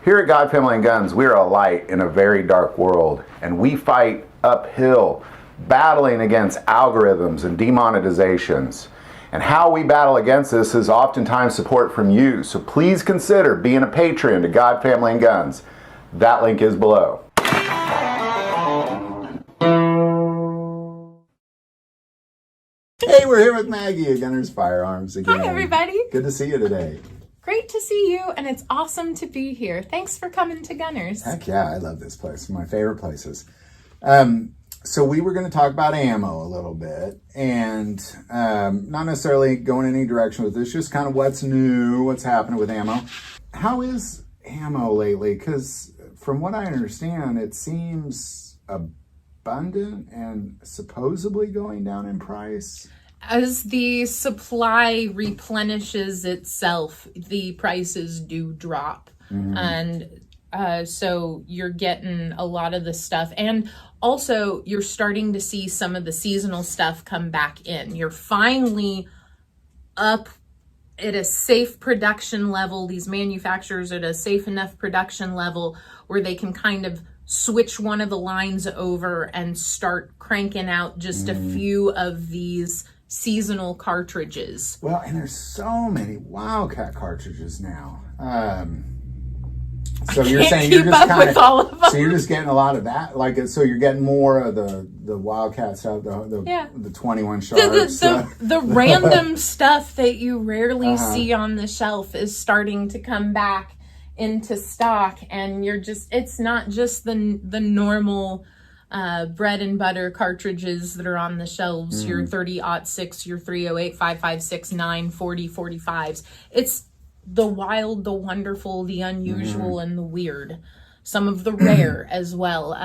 Here at God, Family, and Guns, we are a light in a very dark world, and we fight uphill, battling against algorithms and demonetizations. And how we battle against this is oftentimes support from you, so please consider being a patron to God, Family, and Guns. That link is below. Hey, we're here with Maggie at Gunners Firearms again. Hi, everybody. Good to see you today. Great to see you, and it's awesome to be here. Thanks for coming to Gunners. Heck yeah, I love this place. One of my favorite places. So we were going to talk about ammo a little bit, and not necessarily going any direction with this, just kind of what's new, what's happening with ammo. How is ammo lately? Because from what I understand, it seems abundant and supposedly going down in price. As the supply replenishes itself, the prices do drop. And so you're getting a lot of the stuff. And also, you're starting to see some of the seasonal stuff come back in. You're finally up at a safe production level. These manufacturers are at a safe enough production level where they can kind of switch one of the lines over and start cranking out just a few of these seasonal cartridges. Well, and there's so many Wildcat cartridges now. So you're saying you're just kind of all of them. So you're just getting a lot of that, like, so you're getting more of the Wildcat stuff, the 21 sharps, the random stuff that you rarely see on the shelf is starting to come back into stock, and it's not just the normal bread and butter cartridges that are on the shelves, your 30-06, your 308, 5.56, 9, 40, 45s. It's the wild, the wonderful, the unusual, and the weird. Some of the rare as well.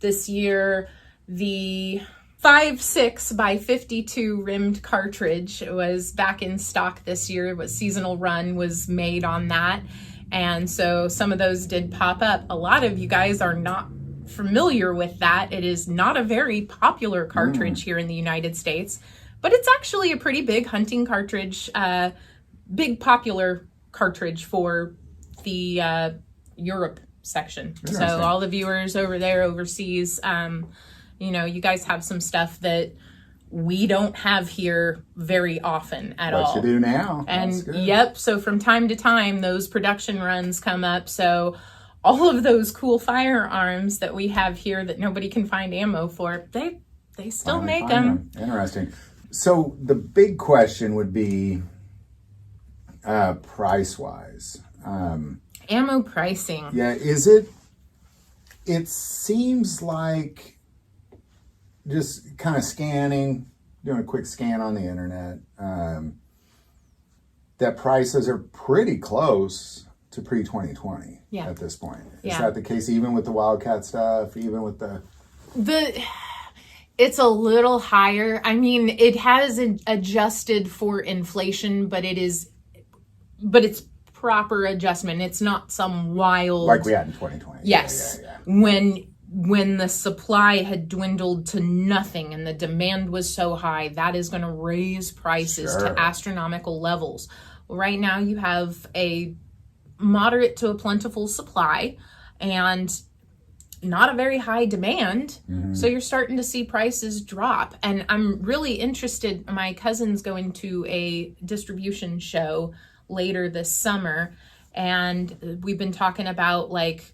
This year, the 5.6 by 52 rimmed cartridge was back in stock this year. It was seasonal run was made on that. And so some of those did pop up. A lot of you guys are not familiar with that. It is not a very popular cartridge here in the United States, but it's actually a pretty big hunting cartridge, big popular cartridge for the Europe section. So all the viewers over there overseas, you guys have some stuff that we don't have here very often at all. What you do now. And yep, so from time to time, those production runs come up. So all of those cool firearms that we have here that nobody can find ammo for, they still make them. Interesting. So the big question would be price-wise. Ammo pricing. Yeah, it seems like just kind of doing a quick scan on the internet, that prices are pretty close to pre-2020 at this point. Is that the case even with the Wildcat stuff, even with it's a little higher. I mean, it has adjusted for inflation, but it's proper adjustment. It's not some wild, like we had in 2020. Yes. Yeah. When the supply had dwindled to nothing and the demand was so high, that is going to raise prices to astronomical levels. Right now you have a moderate to a plentiful supply and not a very high demand. So you're starting to see prices drop. And I'm really interested. My cousin's going to a distribution show later this summer, and we've been talking about, like,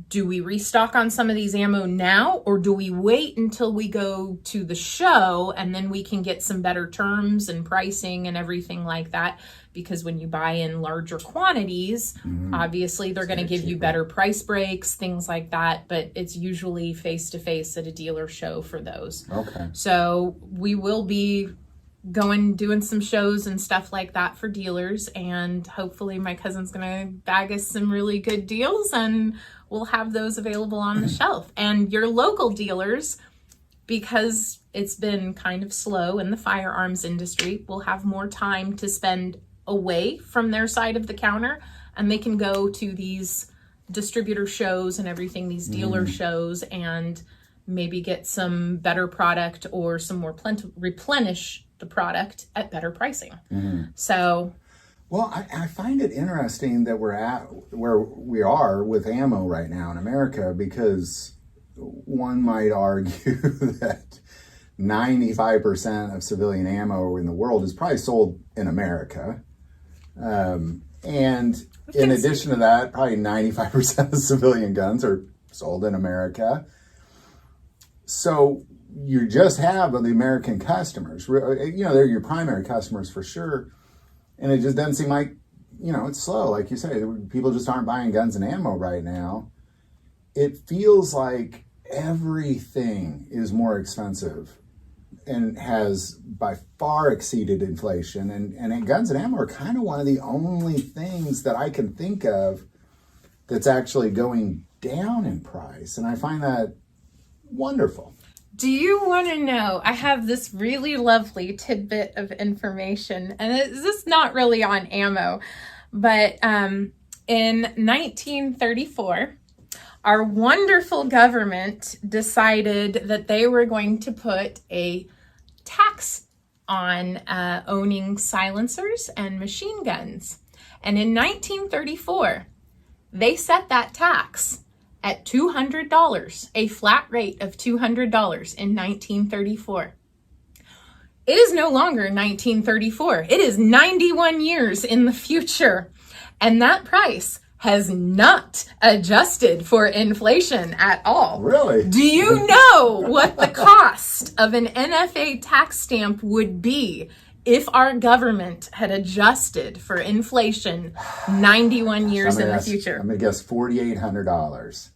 do we restock on some of these ammo now, or do we wait until we go to the show and then we can get some better terms and pricing and everything like that? Because when you buy in larger quantities, obviously they're going to give you better price breaks, things like that. But it's usually face-to-face at a dealer show for those. Okay. So we will be doing some shows and stuff like that for dealers, and hopefully my cousin's gonna bag us some really good deals and we'll have those available on the shelf. And your local dealers, because it's been kind of slow in the firearms industry, will have more time to spend away from their side of the counter, and they can go to these distributor shows and everything, these dealer shows, and maybe get some better product or some more replenish the product at better pricing. So Well, I find it interesting that we're at where we are with ammo right now in America, because one might argue that 95% of civilian ammo in the world is probably sold in America. And in addition to that, probably 95% of civilian guns are sold in America. So you just have the American customers. You know, they're your primary customers for sure. And it just doesn't seem like, you know, it's slow. Like you say, people just aren't buying guns and ammo right now. It feels like everything is more expensive and has by far exceeded inflation. And guns and ammo are kind of one of the only things that I can think of that's actually going down in price. And I find that wonderful. Do you want to know? I have this really lovely tidbit of information, and it's just not really on ammo, but in 1934, our wonderful government decided that they were going to put a tax on owning silencers and machine guns. And in 1934, they set that tax at $200, a flat rate of $200 in 1934. It is no longer 1934. It is 91 years in the future. And that price has not adjusted for inflation at all. Really? Do you know what the cost of an NFA tax stamp would be if our government had adjusted for inflation 91 years in the future? I'm going to guess $4,800.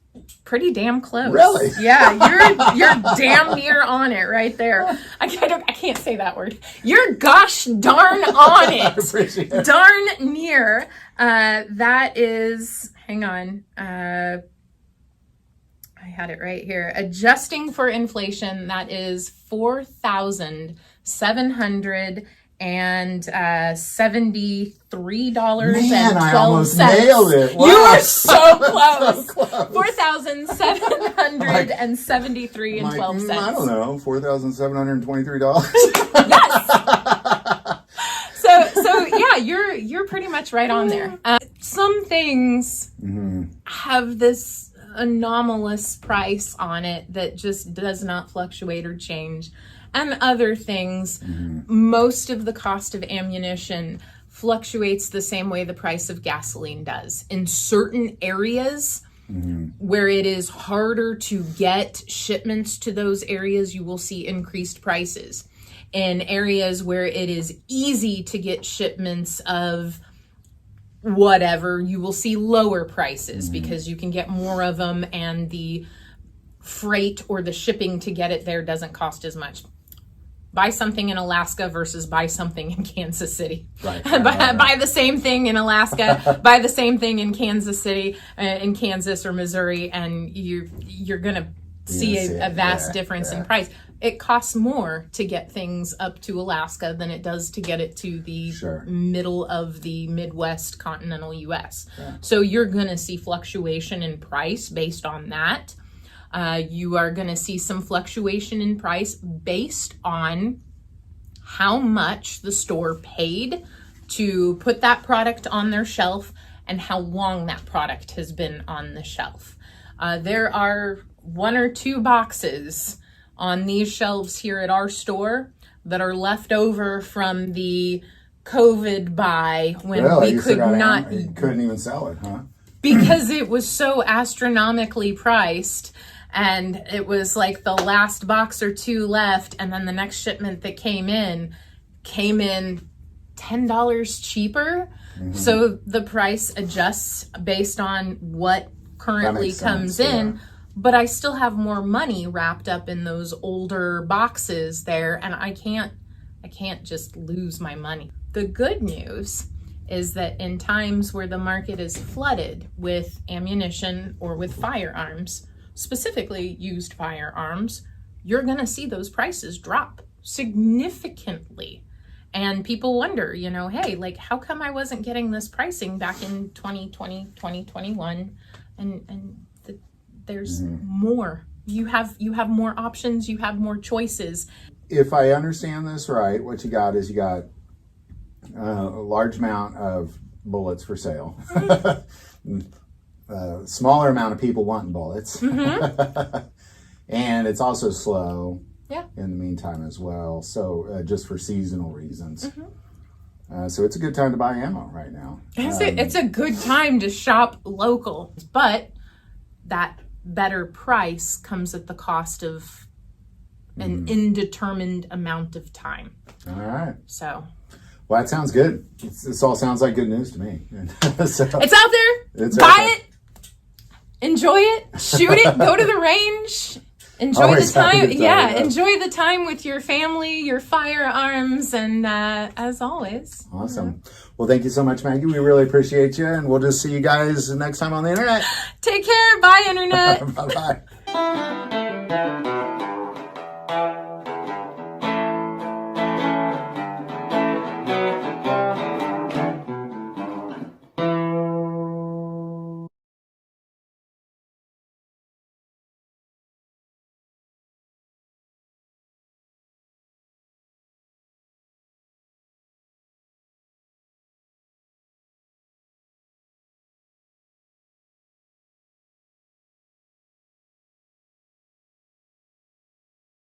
Pretty damn close. Really? Yeah, you're damn near on it right there. I can't say that word. You're gosh darn on it. I appreciate it. Darn near. That is, hang on. I had it right here. Adjusting for inflation, that is $4,773.12. Man, I almost nailed it. Wow. You were so close. So close. $4,773.12. I don't know, $4,723. Yes. So yeah, you're pretty much right on there. Some things have this anomalous price on it that just does not fluctuate or change. And other things, most of the cost of ammunition fluctuates the same way the price of gasoline does. In certain areas where it is harder to get shipments to those areas, you will see increased prices. In areas where it is easy to get shipments of whatever, you will see lower prices because you can get more of them and the freight or the shipping to get it there doesn't cost as much. Buy something in Alaska versus buy something in Kansas City. Right. Buy the same thing in Alaska, buy the same thing in Kansas City, in Kansas or Missouri, and you're going to see a vast difference in price. It costs more to get things up to Alaska than it does to get it to the middle of the Midwest continental U.S. Yeah. So you're going to see fluctuation in price based on that. You are going to see some fluctuation in price based on how much the store paid to put that product on their shelf and how long that product has been on the shelf. There are 1 or 2 boxes on these shelves here at our store that are left over from the COVID buy when we could not. You couldn't even sell it, huh? Because it was so astronomically priced. And it was like the last box or 2 left, and then the next shipment that came in $10 cheaper. So the price adjusts based on what currently comes in. Yeah. But I still have more money wrapped up in those older boxes there, and I can't just lose my money. The good news is that in times where the market is flooded with ammunition or with firearms, specifically used firearms, you're going to see those prices drop significantly. And people wonder, hey, like, how come I wasn't getting this pricing back in 2020, 2021? And there's more. You have more options. You have more choices. If I understand this right, what you got is a large amount of bullets for sale. Smaller amount of people wanting bullets. And it's also slow in the meantime as well. So just for seasonal reasons. So it's a good time to buy ammo right now. It's a good time to shop local, but that better price comes at the cost of an indeterminate amount of time. All right. So. Well, that sounds good. This all sounds like good news to me. So, it's out there. Buy it. Enjoy it. Shoot it. Go to the range. Enjoy the time. Yeah, enjoy the time with your family, your firearms, and as always. Awesome. Well, thank you so much, Maggie. We really appreciate you, and we'll just see you guys next time on the internet. Take care. Bye, internet. Bye-bye.